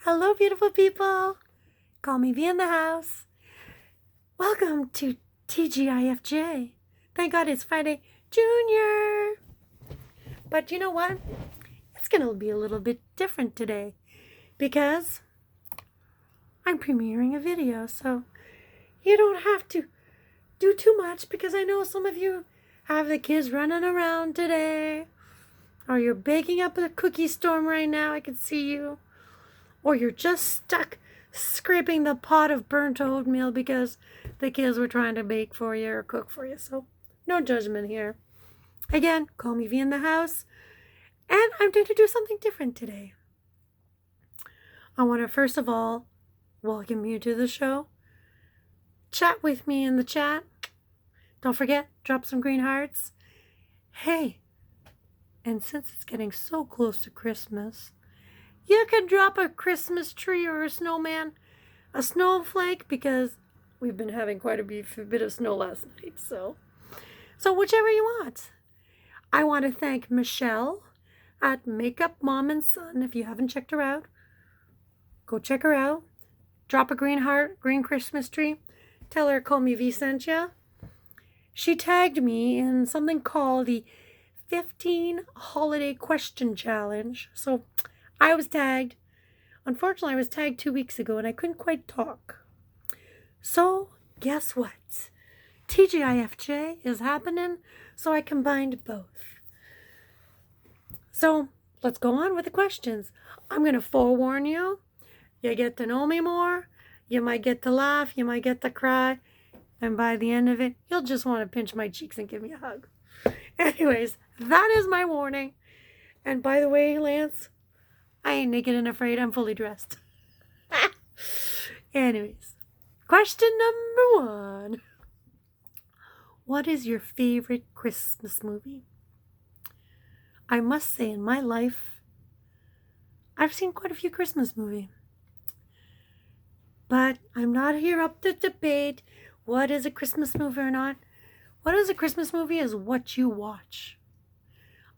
Hello, beautiful people. Call me V in the house. Welcome to TGIFJ. Thank God it's Friday Junior. But you know what? It's going to be a little bit different today because I'm premiering a video. So you don't have to do too much because I know some of you have the kids running around today. Or you're baking up a cookie storm right now. I can see you. Or you're just stuck scraping the pot of burnt oatmeal because the kids were trying to bake for you or cook for you. So no judgment here. Again, call me V in the house. And I'm going to do something different today. I want to first of all welcome you to the show. Chat with me in the chat. Don't forget, drop some green hearts. Hey, and since it's getting so close to Christmas, you can drop a Christmas tree or a snowman, a snowflake, because we've been having quite a bit of snow last night. So whichever you want. I want to thank Michelle at Makeup Mom and Son. If you haven't checked her out, go check her out. Drop a green heart, green Christmas tree. Tell her Call Me V sent ya. She tagged me in something called the 15 Holiday Question Challenge. So I was tagged. Unfortunately, I was tagged 2 weeks ago and I couldn't quite talk. So guess what? TGIFJ is happening, so I combined both. So let's go on with the questions. I'm going to forewarn you. You get to know me more. You might get to laugh. You might get to cry. And by the end of it, you'll just want to pinch my cheeks and give me a hug. Anyways, that is my warning. And by the way, Lance, I ain't naked and afraid. I'm fully dressed. Anyways, question number 1. What is your favorite Christmas movie? I must say, in my life, I've seen quite a few Christmas movies. But I'm not here up to debate what is a Christmas movie or not. What is a Christmas movie is what you watch.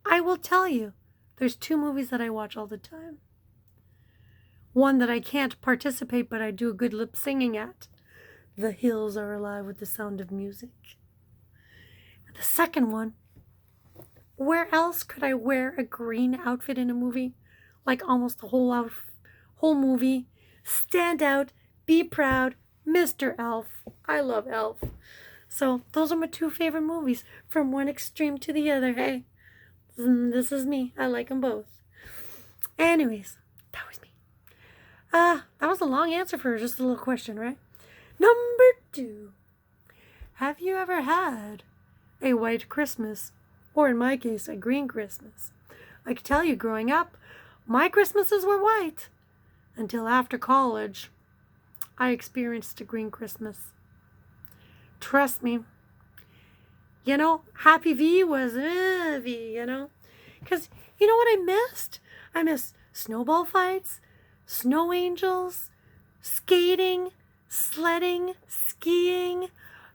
I will tell you, there's 2 movies that I watch all the time. One that I can't participate, but I do a good lip singing at. The Hills Are Alive with the Sound of Music. And the second one, where else could I wear a green outfit in a movie? Like almost the whole movie. Stand out, be proud, Mr. Elf. I love Elf. So those are my 2 favorite movies, from one extreme to the other. Hey, this is me. I like them both. Anyways, that was me. That was a long answer for just a little question, right? Number 2. Have you ever had a white Christmas? Or in my case, a green Christmas? I can tell you, growing up, my Christmases were white. Until after college, I experienced a green Christmas. Trust me. You know, Happy V was V, you know. Because you know what I missed? I missed snowball fights, snow angels, skating, sledding, skiing.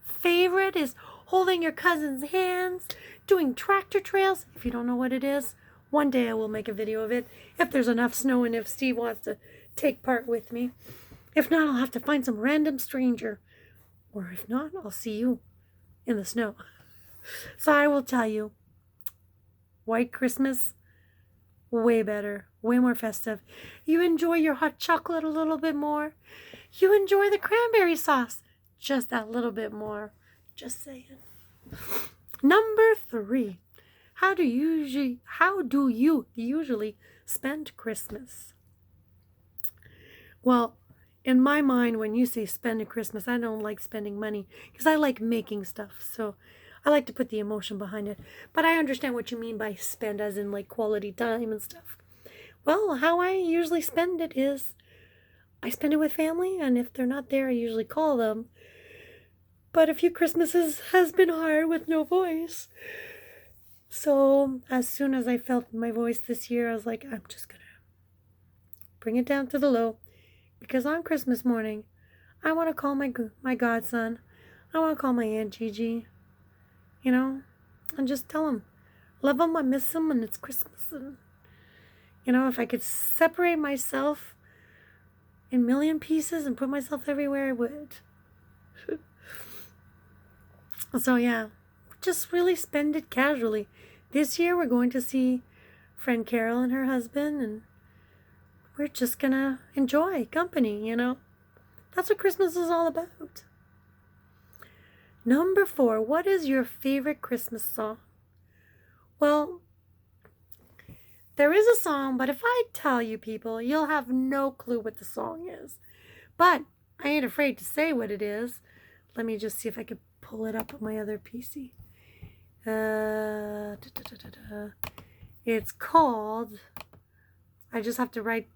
Favorite is holding your cousin's hands, doing tractor trails. If you don't know what it is, one day I will make a video of it. If there's enough snow and if Steve wants to take part with me. If not, I'll have to find some random stranger. Or if not, I'll see you in the snow. So I will tell you, white Christmas, way better, way more festive. You enjoy your hot chocolate a little bit more. You enjoy the cranberry sauce just that little bit more. Just saying. Number 3. How do you usually spend Christmas? Well, in my mind, when you say spending Christmas, I don't like spending money because I like making stuff. So I like to put the emotion behind it. But I understand what you mean by spend, as in like quality time and stuff. Well, how I usually spend it is I spend it with family. And if they're not there, I usually call them. But a few Christmases has been hard with no voice. So as soon as I felt my voice this year, I was like, I'm just going to bring it down to the low. Because on Christmas morning, I want to call my godson. I want to call my Aunt Gigi. You know, and just tell him, love him, I miss him, and it's Christmas. And, you know, if I could separate myself in million pieces and put myself everywhere, I would. So yeah, just really spend it casually. This year we're going to see friend Carol and her husband, and we're just gonna enjoy company, you know. That's what Christmas is all about. Number 4, what is your favorite Christmas song? Well, there is a song, but if I tell you people, you'll have no clue what the song is. But I ain't afraid to say what it is. Let me just see if I can pull it up on my other PC. It's called, I just have to write.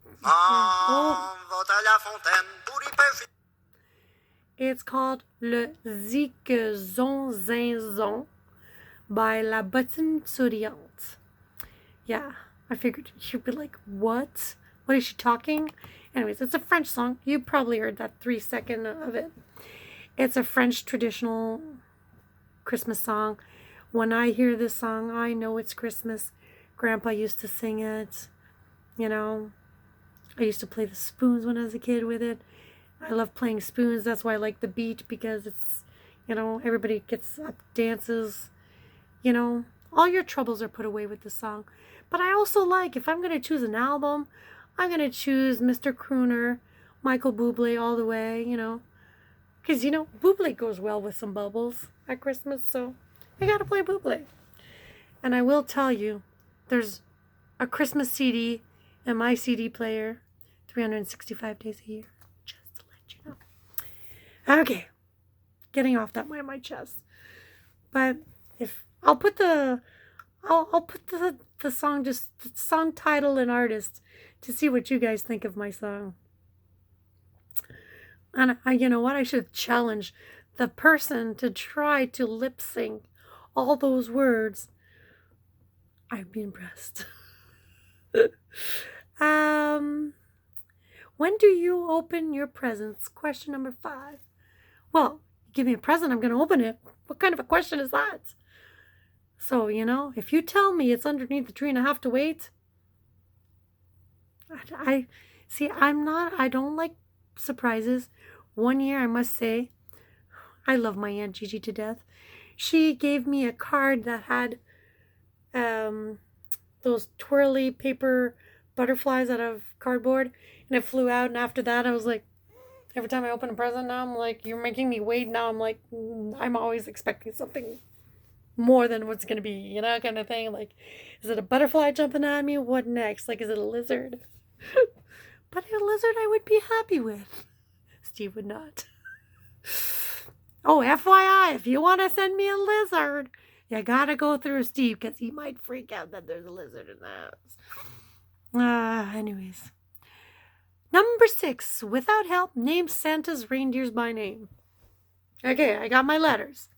It's called Le Zigzon Zinzon by La Bottine Souriante. Yeah, I figured you'd be like, what? What is she talking? Anyways, it's a French song. You probably heard that 3 seconds of it. It's a French traditional Christmas song. When I hear this song, I know it's Christmas. Grandpa used to sing it. You know, I used to play the spoons when I was a kid with it. I love playing spoons. That's why I like the beat, because it's, you know, everybody gets up, dances. You know, all your troubles are put away with this song. But I also like, if I'm going to choose an album, I'm going to choose Mr. Crooner, Michael Bublé all the way, you know. Because, you know, Bublé goes well with some bubbles at Christmas, so I got to play Bublé. And I will tell you, there's a Christmas CD in my CD player 365 days a year. Just to let you know. Okay. Getting off that way on my chest. But if I'll put the song, just the song title and artist, to see what you guys think of my song. And you know what? I should challenge the person to try to lip sync all those words. I'd be impressed. When do you open your presents? Question number 5. Well, give me a present, I'm going to open it. What kind of a question is that? So, you know, if you tell me it's underneath the tree and I have to wait, I don't like surprises. One year, I must say, I love my Aunt Gigi to death. She gave me a card that had those twirly paper butterflies out of cardboard, and it flew out. And after that, I was like, every time I open a present now, I'm like, you're making me wait. Now I'm like, I'm always expecting something more than what's gonna be, you know, kind of thing. Like, is it a butterfly jumping at me? What next? Like, is it a lizard? But a lizard I would be happy with. Steve would not. Oh, FYI, if you want to send me a lizard, you gotta go through Steve, because he might freak out that there's a lizard in the house. Anyways. Number 6, without help, name Santa's reindeers by name. Okay, I got my letters.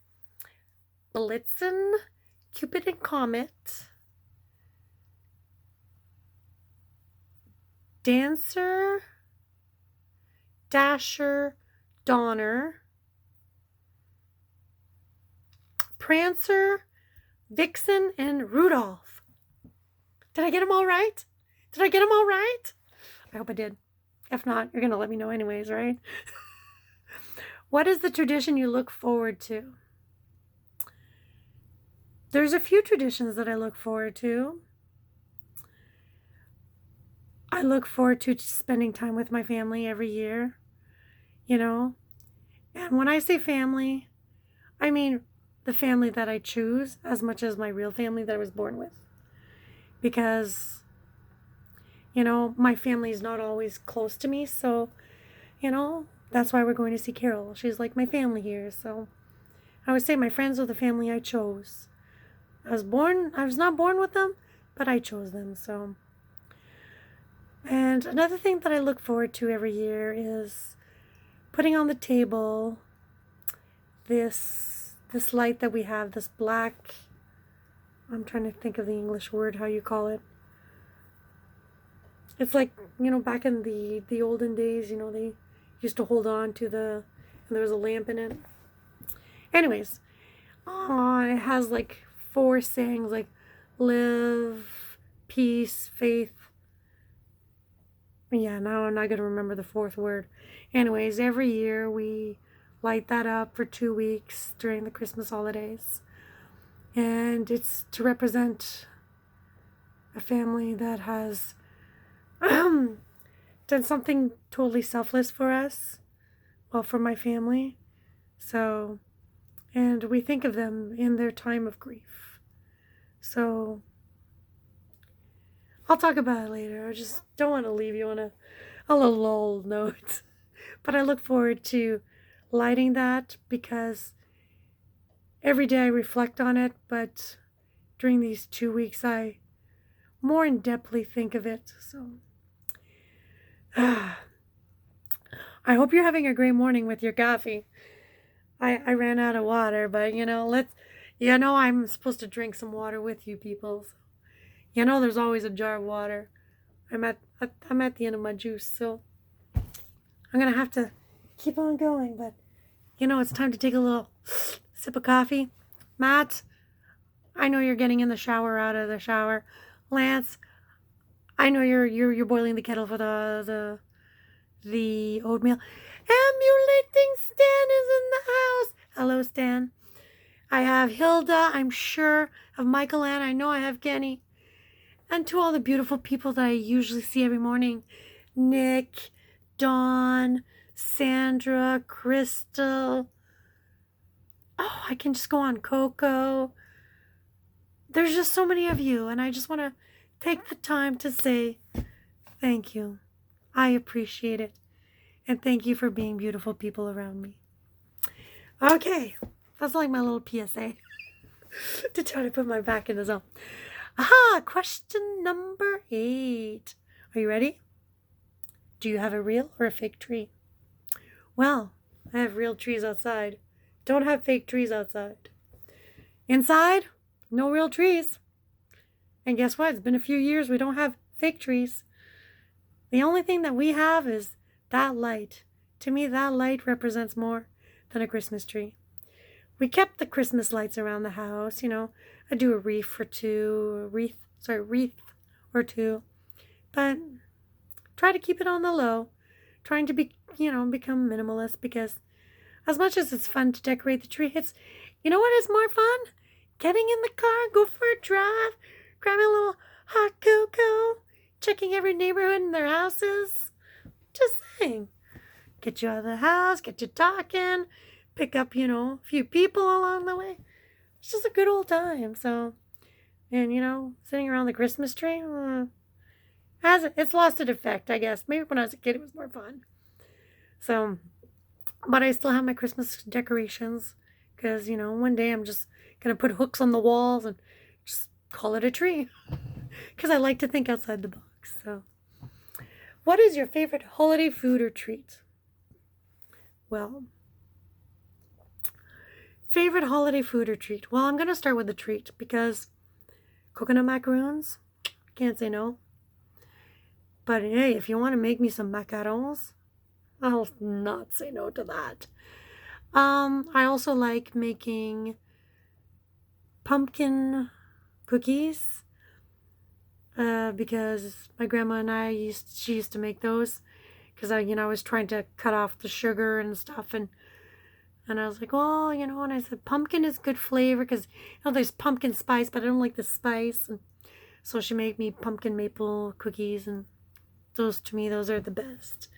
Blitzen, Cupid and Comet, Dancer, Dasher, Donner, Prancer, Vixen, and Rudolph. Did I get them all right? I hope I did. If not, you're going to let me know anyways, right? What is the tradition you look forward to? There's a few traditions that I look forward to. I look forward to spending time with my family every year, you know. And when I say family, I mean the family that I choose as much as my real family that I was born with. Because, you know, my family is not always close to me, so, you know, that's why we're going to see Carol. She's like my family here, so I would say my friends are the family I chose. I was not born with them, but I chose them, so. And another thing that I look forward to every year is putting on the table this light that we have, this black, I'm trying to think of the English word, how you call it. It's like, you know, back in the olden days, you know, they used to hold on to and there was a lamp in it. Anyways, it has like 4 sayings, like live, peace, faith, Yeah, now I'm not going to remember the fourth word. Anyways, every year we light that up for 2 weeks during the Christmas holidays. And it's to represent a family that has done something totally selfless for us. Well, for my family. So, and we think of them in their time of grief. So, I'll talk about it later. I just don't want to leave you on a little old note. But I look forward to lighting that because every day I reflect on it, but during these 2 weeks I more in depthly think of it. So I hope you're having a great morning with your coffee. I ran out of water, but I'm supposed to drink some water with you people. So, there's always a jar of water. I'm at the end of my juice, so I'm gonna have to keep on going, but it's time to take a little sip of coffee. Matt, I know you're getting in the shower, out of the shower. Lance, I know you're boiling the kettle for the oatmeal. Emulating Stan is in the house. Hello, Stan. I have Hilda, I'm sure, of Michael Ann. I know I have Kenny. And to all the beautiful people that I usually see every morning. Nick, Dawn, Sandra, Crystal. Oh, I can just go on. Coco. There's just so many of you, and I just want to take the time to say thank you. I appreciate it. And thank you for being beautiful people around me. Okay, that's like my little PSA to try to put my back in the zone. Aha, question number 8. Are you ready? Do you have a real or a fake tree? Well, I have real trees outside. Don't have fake trees outside. Inside, no real trees. And guess what? It's been a few years we don't have fake trees. The only thing that we have is that light. To me, that light represents more than a Christmas tree. We kept the Christmas lights around the house, I do a wreath or two, but try to keep it on the low, trying to become minimalist, because as much as it's fun to decorate the tree, what is more fun? Getting in the car, go for a drive, grabbing a little hot cocoa, checking every neighborhood in their houses. Just saying. Get you out of the house, get you talking, pick up, a few people along the way. It's just a good old time. So, and, sitting around the Christmas tree, it's lost its effect, I guess. Maybe when I was a kid, it was more fun. So, but I still have my Christmas decorations because, one day I'm just going to put hooks on the walls and just call it a tree because I like to think outside the box. So, what is your favorite holiday food or treat? Well, favorite holiday food or treat? Well, I'm going to start with the treat because coconut macaroons, can't say no. But hey, if you want to make me some macarons, I'll not say no to that. I also like making pumpkin cookies because my grandma and she used to make those because I was trying to cut off the sugar and stuff, and I was like, oh, and I said pumpkin is good flavor because there's pumpkin spice, but I don't like the spice, and so she made me pumpkin maple cookies, and those are the best.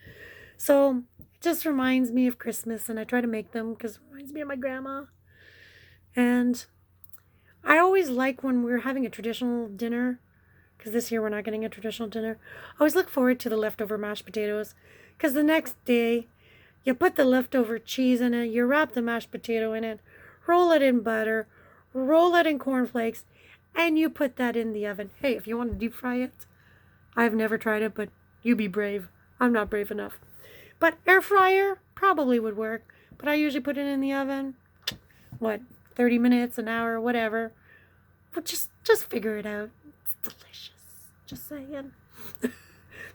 So it just reminds me of Christmas, and I try to make them because it reminds me of my grandma. And I always like when we're having a traditional dinner, because this year we're not getting a traditional dinner. I always look forward to the leftover mashed potatoes, because the next day you put the leftover cheese in it, you wrap the mashed potato in it, roll it in butter, roll it in cornflakes, and you put that in the oven. Hey, if you want to deep fry it, I've never tried it, but you be brave. I'm not brave enough. But air fryer probably would work, but I usually put it in the oven. 30 minutes, an hour, whatever. But just figure it out. It's delicious. Just saying.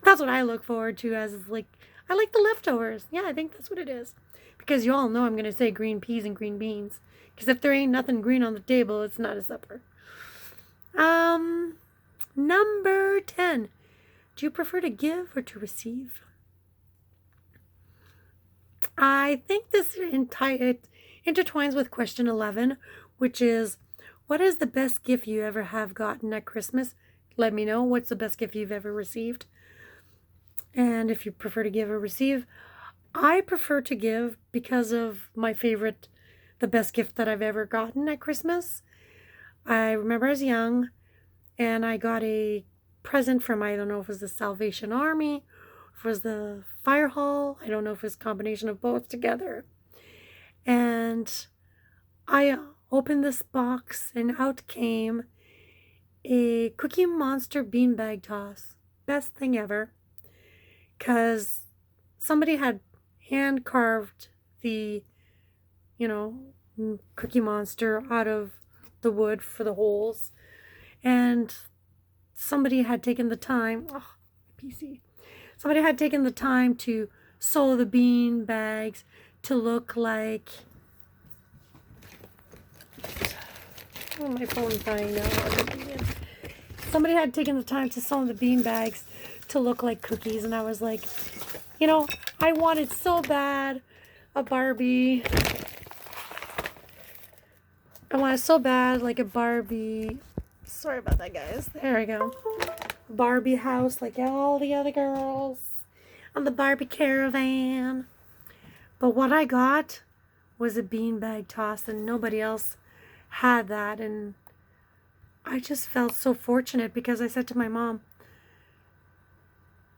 That's what I look forward to I like the leftovers. Yeah, I think that's what it is. Because you all know I'm going to say green peas and green beans. Because if there ain't nothing green on the table, it's not a supper. Number 10. Do you prefer to give or to receive? I think this intertwines with question 11, which is, what is the best gift you ever have gotten at Christmas? Let me know. What's the best gift you've ever received? And if you prefer to give or receive, I prefer to give because of the best gift that I've ever gotten at Christmas. I remember I was young and I got a present from, I don't know if it was the Salvation Army, if it was the fire hall, I don't know if it was a combination of both together. And I opened this box and out came a Cookie Monster beanbag toss. Best thing ever. Because somebody had hand carved the, Cookie Monster out of the wood for the holes. And somebody had taken the time, somebody had taken the time to sew the bean bags to look like, my phone's dying now. Somebody had taken the time to sew the bean bags to look like cookies, and I was like, I wanted so bad a Barbie. I wanted so bad like a Barbie. Sorry about that, guys. There we go. Barbie house like all the other girls on the Barbie caravan. But what I got was a beanbag toss, and nobody else had that. And I just felt so fortunate because I said to my mom,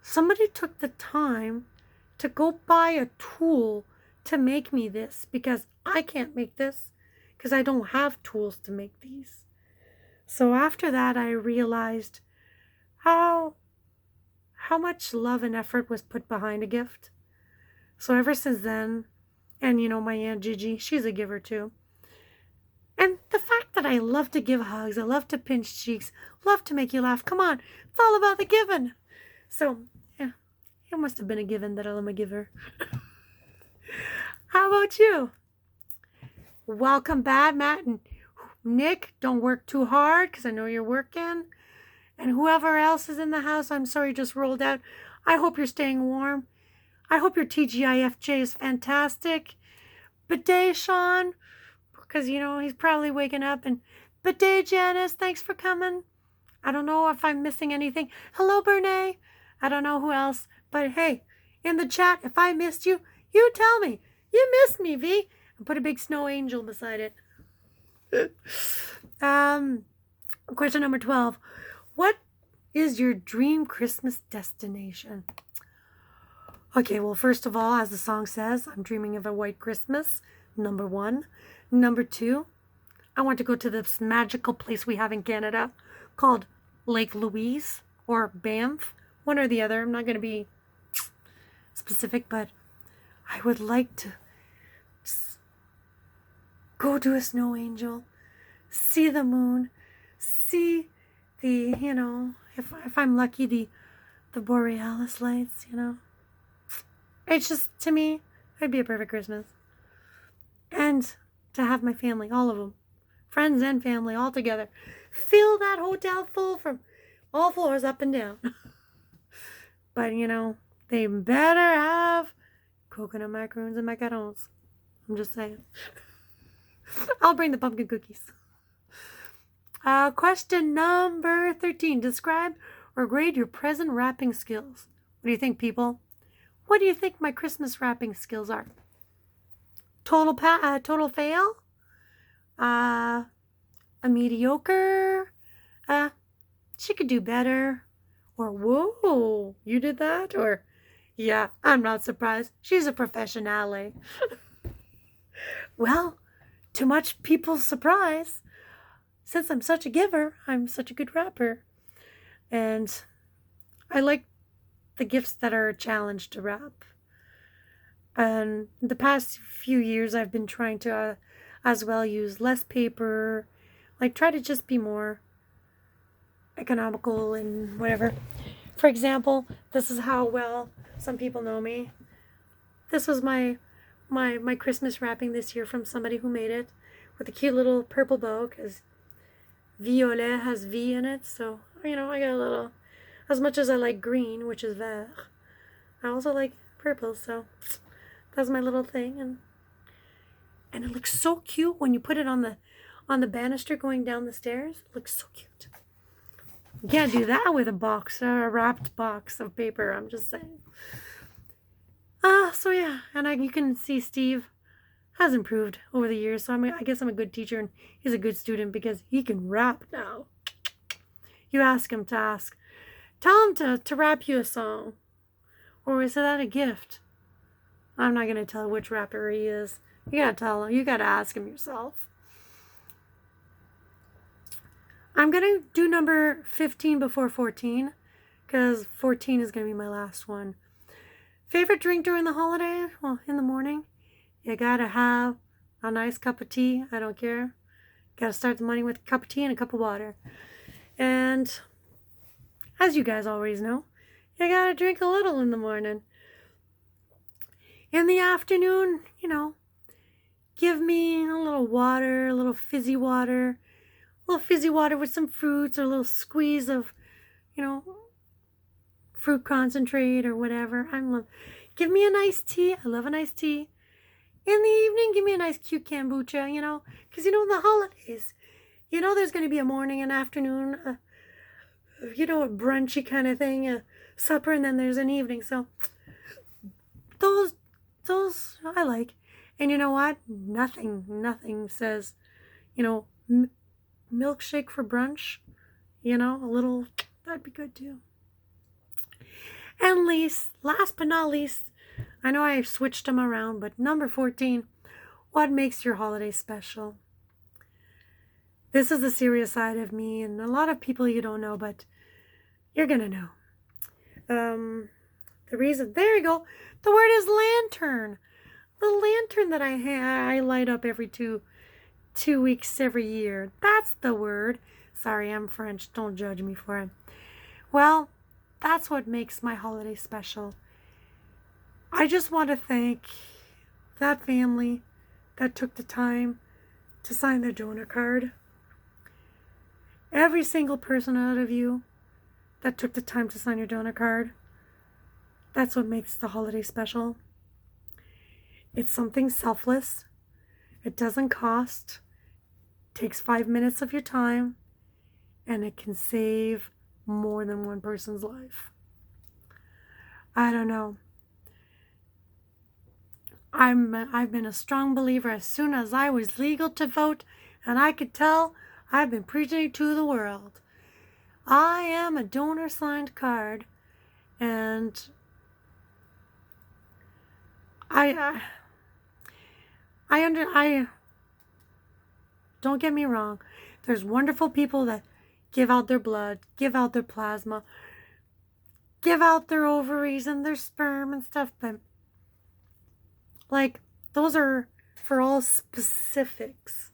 somebody took the time to go buy a tool to make me this, because I can't make this because I don't have tools to make these. So after that, I realized how much love and effort was put behind a gift. So ever since then, and my Aunt Gigi, she's a giver too. And the fact that I love to give hugs, I love to pinch cheeks, love to make you laugh. Come on, it's all about the giving. So, yeah, it must have been a given that I'm a giver. How about you? Welcome back, Matt and Nick. Don't work too hard because I know you're working. And whoever else is in the house, I'm sorry, just rolled out. I hope you're staying warm. I hope your TGIFJ is fantastic. Bidet, Sean, because, he's probably waking up. And Bidet, Janice, thanks for coming. I don't know if I'm missing anything. Hello, Bernay. I don't know who else. But hey, in the chat, if I missed you, you tell me. You missed me, V. And put a big snow angel beside it. Question number 12. What is your dream Christmas destination? Okay, well, first of all, as the song says, I'm dreaming of a white Christmas, number 1. Number 2, I want to go to this magical place we have in Canada called Lake Louise or Banff, one or the other. I'm not going to be specific, but I would like to go to a snow angel, see the moon, see the, if I'm lucky, the borealis lights, It's just, to me, it'd be a perfect Christmas. And to have my family, all of them, friends and family, all together. Fill that hotel full from all floors up and down. But, they better have coconut macaroons and macarons. I'm just saying. I'll bring the pumpkin cookies. Question number 13. Describe or grade your present wrapping skills. What do you think, people? What do you think my Christmas wrapping skills are? Total fail? A mediocre? She could do better? Or, whoa, you did that? Or, yeah, I'm not surprised. She's a professionale. Well, to much people's surprise, since I'm such a giver, I'm such a good wrapper. And I like the gifts that are a challenge to wrap. And the past few years, I've been trying to as well use less paper, like try to just be more economical and whatever. For example, this is how well some people know me. This was my Christmas wrapping this year from somebody who made it with a cute little purple bow because Violet has V in it. So, I got As much as I like green, which is vert, I also like purple, so that's my little thing. And it looks so cute when you put it on the banister going down the stairs. It looks so cute. You can't do that with a wrapped box of paper, I'm just saying. So yeah, and you can see Steve has improved over the years, so I guess I'm a good teacher and he's a good student because he can rap now. You ask him to ask. Tell him to rap you a song. Or is that a gift? I'm not going to tell which rapper he is. You got to tell him. You got to ask him yourself. I'm going to do number 15 before 14 because 14 is going to be my last one. Favorite drink during the holiday? Well, in the morning, you got to have a nice cup of tea. I don't care. Got to start the morning with a cup of tea and a cup of water. And as you guys always know, you got to drink a little in the morning. In the afternoon, give me a little water, a little fizzy water with some fruits or a little squeeze of, fruit concentrate or whatever. Give me a nice tea. I love a nice tea. In the evening, give me a nice cute kombucha, because the holidays, there's going to be a morning and afternoon, a brunchy kind of thing, a supper, and then there's an evening. So those I like. And you know what? Nothing says, milkshake for brunch, a little, that'd be good too. And last but not least, I know I switched them around, but number 14, what makes your holiday special? This is the serious side of me, and a lot of people you don't know, but you're going to know. The reason, there you go, the word is lantern. The lantern that I light up every two weeks every year. That's the word. Sorry, I'm French. Don't judge me for it. Well, that's what makes my holiday special. I just want to thank that family that took the time to sign their donor card. Every single person out of you that took the time to sign your donor card. That's what makes the holiday special. It's something selfless. It doesn't cost. It takes 5 minutes of your time. And it can save more than one person's life. I don't know. I've been a strong believer as soon as I was legal to vote, and I could tell I've been preaching to the world. I am a donor signed card, and I don't get me wrong. There's wonderful people that give out their blood, give out their plasma, give out their ovaries and their sperm and stuff, but those are for all specifics.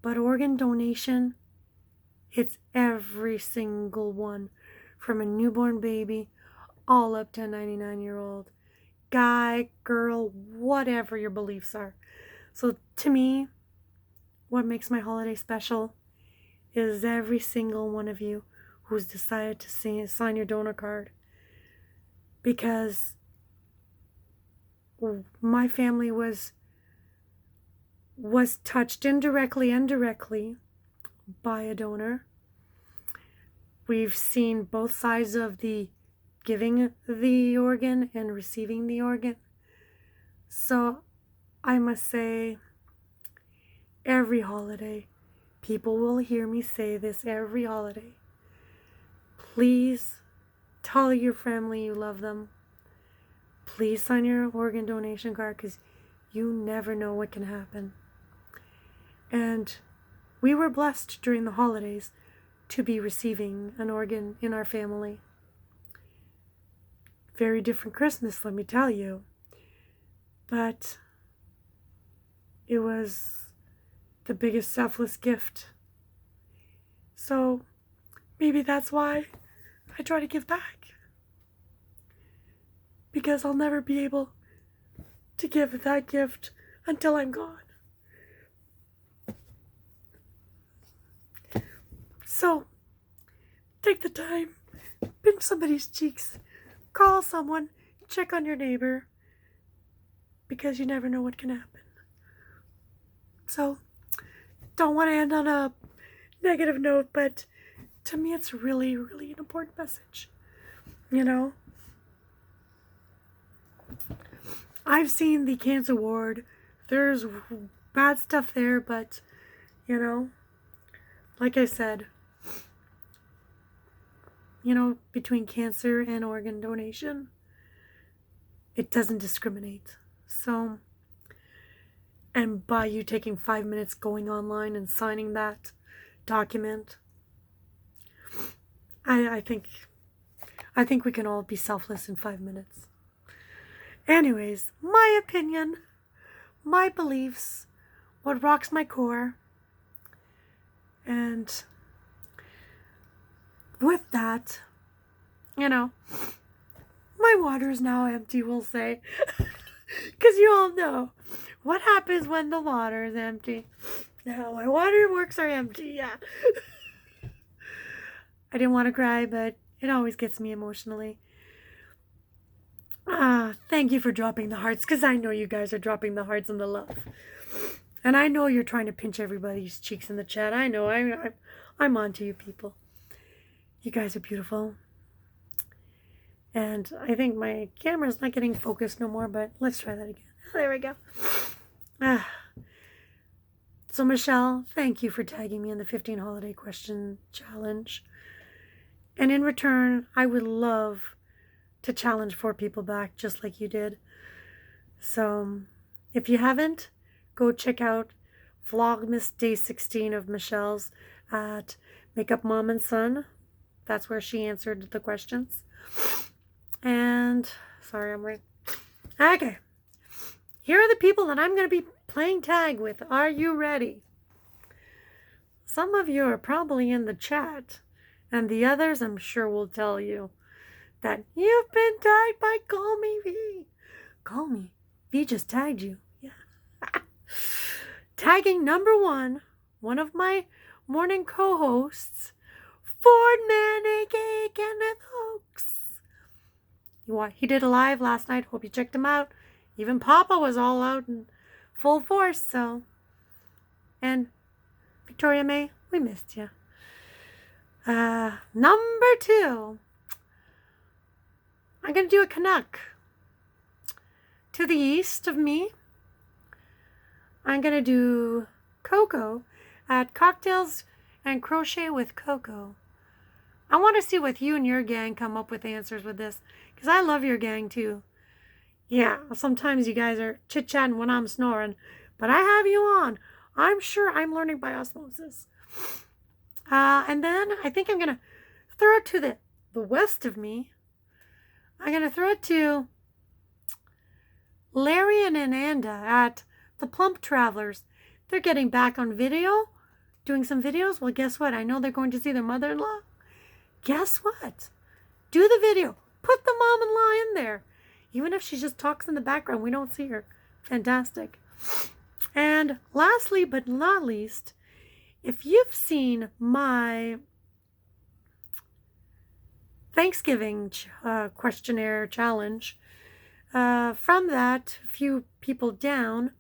But organ donation, it's every single one, from a newborn baby all up to a 99-year-old. Guy, girl, whatever your beliefs are. So to me, what makes my holiday special is every single one of you who's decided to sign your donor card. Because my family was touched indirectly and directly by a donor. We've seen both sides of the giving the organ and receiving the organ. So I must say, every holiday, people will hear me say this every holiday. Please tell your family you love them. Please sign your organ donation card, because you never know what can happen. And we were blessed during the holidays to be receiving an organ in our family. Very different Christmas, let me tell you. But it was the biggest selfless gift. So maybe that's why I try to give back. Because I'll never be able to give that gift until I'm gone. So take the time, pinch pinch somebody's cheeks. Call someone. Check on your neighbor. Because you never know what can happen. So, don't want to end on a negative note, but to me it's really, really an important message. You know? I've seen the cancer ward. There's bad stuff there, but, you know, like I said, you know, between cancer and organ donation, it doesn't discriminate. So, and by you taking 5 minutes going online and signing that document, I think we can all be selfless in 5 minutes. Anyways, my opinion, my beliefs, what rocks my core. And with that, you know, my water is now empty, we'll say. Because you all know what happens when the water is empty. Now, my waterworks are empty, yeah. I didn't want to cry, but it always gets me emotionally. Thank you for dropping the hearts, because I know you guys are dropping the hearts and the love. And I know you're trying to pinch everybody's cheeks in the chat. I know. I'm on to you people. You guys are beautiful. And I think my camera's not getting focused no more, but let's try that again. There we go. So Michelle, thank you for tagging me in the 15 holiday question challenge. And in return, I would love to challenge 4 people back just like you did. So if you haven't, go check out Vlogmas Day 16 of Michelle's at Makeup Mom and Son. That's where she answered the questions. And, sorry, I'm right. Okay. Here are the people that I'm going to be playing tag with. Are you ready? Some of you are probably in the chat. And the others, I'm sure, will tell you that you've been tagged by Call Me V. Call Me. V just tagged you. Yeah. Tagging number 1, one of my morning co-hosts, Ford Man, a.k.a. Kenneth Oaks. He did a live last night. Hope you checked him out. Even Papa was all out in full force, so. And Victoria May, we missed you. Number 2. I'm going to do a Canuck. To the east of me, I'm going to do Coco at Cocktails and Crochet with Coco. I want to see what you and your gang come up with answers with this, because I love your gang too. Yeah, sometimes you guys are chit-chatting when I'm snoring, but I have you on. I'm sure I'm learning by osmosis. And then I think I'm going to throw it to the west of me. I'm going to throw it to Larry and Ananda at the Plump Travelers. They're getting back on video, doing some videos. Well, guess what? I know they're going to see their mother-in-law. Guess what? Do the video. Put the mom-in-law in there. Even if she just talks in the background, we don't see her. Fantastic. And lastly, but not least, if you've seen my Thanksgiving questionnaire challenge, from that, a few people down,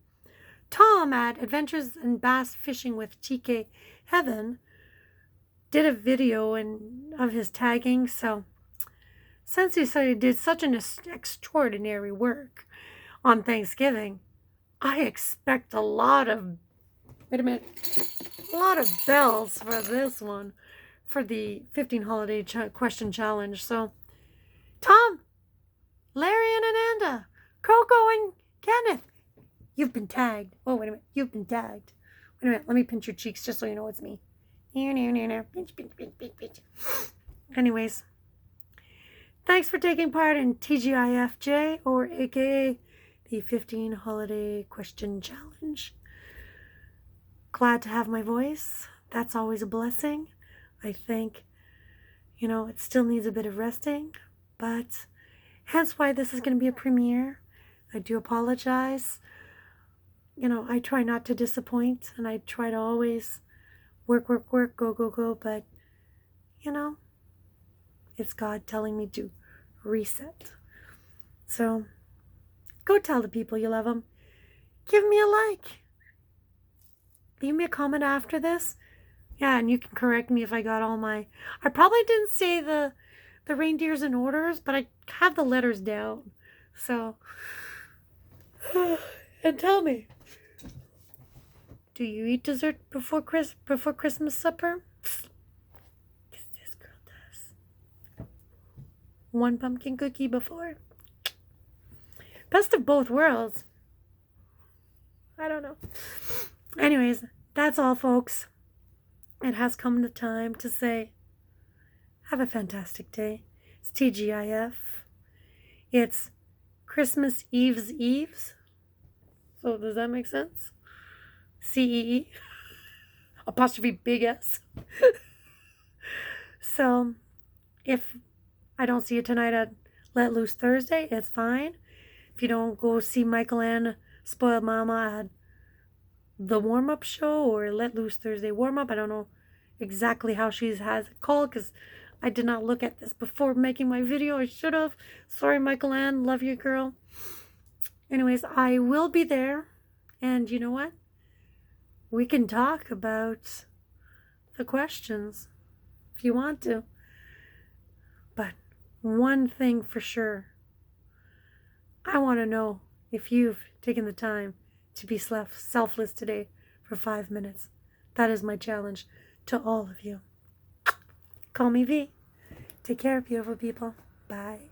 Tom at Adventures in Bass Fishing with TK Heaven did a video of his tagging. So since he said he did such an extraordinary work on Thanksgiving, I expect a lot of bells for this one, for the 15 holiday question challenge. So Tom, Larry and Ananda, Coco and Kenneth, you've been tagged. Oh, wait a minute. You've been tagged. Wait a minute. Let me pinch your cheeks just so you know it's me. Pinch, pinch, pinch, pinch, pinch. Anyways, thanks for taking part in TGIFJ, or aka the 15 holiday question challenge. Glad to have my voice. That's always a blessing. I think, it still needs a bit of resting, but hence why this is going to be a premiere. I do apologize. I try not to disappoint, and I try to always work, go, but, It's God telling me to reset. So go tell the people you love them. Give me a like. Leave me a comment after this. Yeah, and you can correct me if I got all my... I probably didn't say the reindeers in orders, but I have the letters down. So... And tell me, do you eat dessert before Christmas supper? 'Cause this girl does. One pumpkin cookie before. Best of both worlds. I don't know. Anyways, that's all, folks. It has come the time to say, have a fantastic day. It's TGIF. It's Christmas Eves. So does that make sense? CEE. Apostrophe big S. So if I don't see you tonight at Let Loose Thursday, it's fine. If you don't go see Michael and Spoiled Mama at the warm-up show or Let Loose Thursday warm-up, I don't know exactly how she has it called because I did not look at this before making my video. I should have. Sorry, Michael Ann. Love you, girl. Anyways, I will be there. And you know what? We can talk about the questions if you want to. But one thing for sure, I want to know if you've taken the time to be selfless today for 5 minutes. That is my challenge to all of you. Call me V. Take care, beautiful people. Bye.